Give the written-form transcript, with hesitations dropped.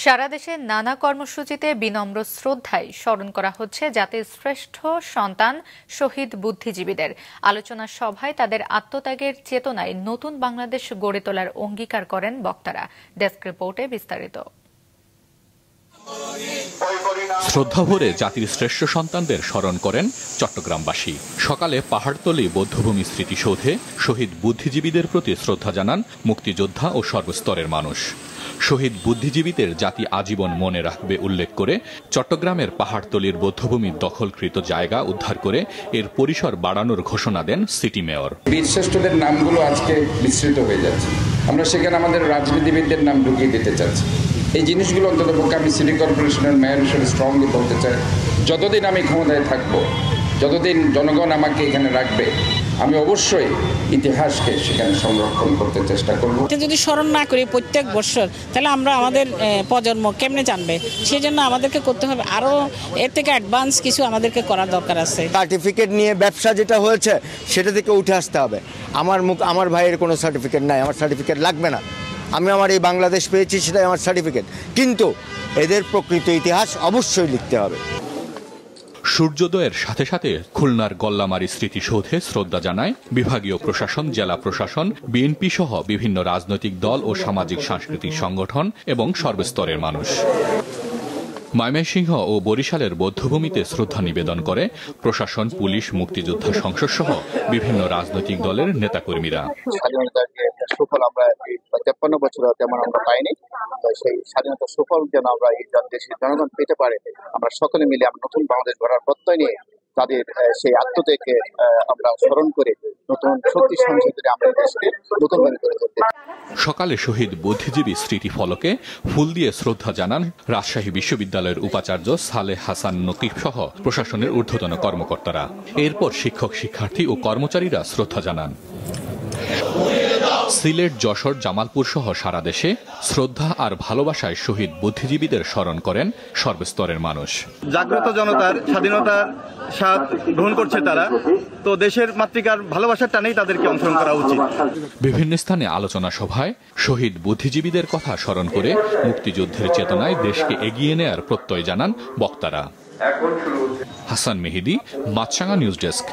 সারা দেশে নানা কর্মসূচিতে বিনম্র শ্রদ্ধায় স্মরণ করা হচ্ছে জাতির শ্রেষ্ঠ সন্তান শহীদ বুদ্ধিজীবীদের। আলোচনা সভায় তাদের আত্মত্যাগের চেতনায় নতুন বাংলাদেশ গড়ে তোলার অঙ্গীকার করেন বক্তারা। ডেস্ক রিপোর্টে বিস্তারিত। শ্রদ্ধাভরে জাতির শ্রেষ্ঠ সন্তানদের স্মরণ করেন চট্টগ্রামবাসী। সকালে পাহাড়তলী বৌদ্ধভূমি স্মৃতিসৌধে শহীদ বুদ্ধিজীবীদের প্রতি শ্রদ্ধা জানান মুক্তিযোদ্ধা ও সর্বস্তরের মানুষ। শহীদ বুদ্ধিজীবীদের জাতি আজীবন মনে রাখবে উল্লেখ করে চট্টগ্রামের পাহাড়তলীর বৌদ্ধভূমির দখলকৃত জায়গা উদ্ধার করে এর পরিসর বাড়ানোর ঘোষণা দেন সিটি মেয়র। বীরশ্রেষ্ঠদের নামগুলো আজকে বিস্মৃত হয়ে যাচ্ছে, আমরা সেখানে আমাদের রাজনীতিবিদদের নাম ঢুকিয়ে দিতে চাচ্ছি। এই জিনিসগুলো অন্ততপক্ষে আমি সিটি কর্পোরেশনের মেয়র হিসেবে স্ট্রংলি বলতে চাই, যতদিন আমি ক্ষমতায় থাকবো, যতদিন জনগণ আমাকে এখানে রাখবে, আমি অবশ্যই ইতিহাসকে সেখানে সংরক্ষণ করতে চেষ্টা করব। যদি স্মরণ না করি প্রত্যেক বছর, তাহলে আমরা আমাদের প্রজন্ম কেমনে জানবে? সেই জন্য আমাদেরকে করতে হবে আরও এর থেকে অ্যাডভান্স কিছু আমাদেরকে করার দরকার আছে। সার্টিফিকেট নিয়ে ব্যবসা যেটা হয়েছে সেটা থেকে উঠে আসতে হবে। আমার ভাইয়ের কোনো সার্টিফিকেট নাই, আমার সার্টিফিকেট লাগবে না। আমি আমার এই বাংলাদেশ পেয়েছি, সেটাই আমার সার্টিফিকেট, কিন্তু এদের প্রকৃত ইতিহাস অবশ্যই লিখতে হবে। সূর্যোদয়ের সাথে সাথে খুলনার গল্লামারী স্মৃতিসৌধে শ্রদ্ধা জানায় বিভাগীয় প্রশাসন, জেলা প্রশাসন, বিএনপি সহ বিভিন্ন রাজনৈতিক দল ও সামাজিক সাংস্কৃতিক সংগঠন এবং সর্বস্তরের মানুষ। ময়মনসিংহ ও বরিশালের বৌদ্ধভূমিতে শ্রদ্ধা নিবেদন করে প্রশাসন, পুলিশ, মুক্তিযোদ্ধা সংসদ সহ বিভিন্ন রাজনৈতিক দলের নেতাকর্মীরা। স্বাধীনতার সুফল আমরা এই 53 বছর যেমন আমরা পাইনি, সেই স্বাধীনতার সুফল যেন আমরা এই দেশের জনগণ পেতে পারে, আমরা সকলে মিলে আমরা নতুন বাংলাদেশ গড়ার প্রত্যয় নিয়ে তাদের সেই আত্মত্যাগকে আমরা স্মরণ করে নতুন শক্তি সঞ্চয় করে আমরা দেশকে নতুনভাবে গড়ে তুলতে। সকালে শহীদ বুদ্ধিজীবী স্মৃতি ফলকে ফুল দিয়ে শ্রদ্ধা জানান রাজশাহী বিশ্ববিদ্যালয়ের উপাচার্য সালেহ হাসান নকিব সহ প্রশাসনের ঊর্ধ্বতন কর্মকর্তারা। এরপর শিক্ষক, শিক্ষার্থী ও কর্মচারীরা শ্রদ্ধা জানান। সিলেট, যশোর, জামালপুর সহ সারা দেশে শ্রদ্ধা আর ভালোবাসায় শহীদ বুদ্ধিজীবীদের স্মরণ করেন সর্বস্তরের মানুষ। জাগ্রত জনতার স্বাধীনতার স্বাদ গ্রহণ করছে তারা, তো দেশের মাতৃকার ভালোবাসার টানেই তাদেরকে অংশগ্রহণ করা উচিত। বিভিন্ন স্থানে আলোচনা সভায় শহীদ বুদ্ধিজীবীদের কথা স্মরণ করে মুক্তিযুদ্ধের চেতনায় দেশকে এগিয়ে নেয়ার প্রত্যয় জানান বক্তারা। হাসান মেহেদী, মাছরাঙা নিউজ ডেস্ক।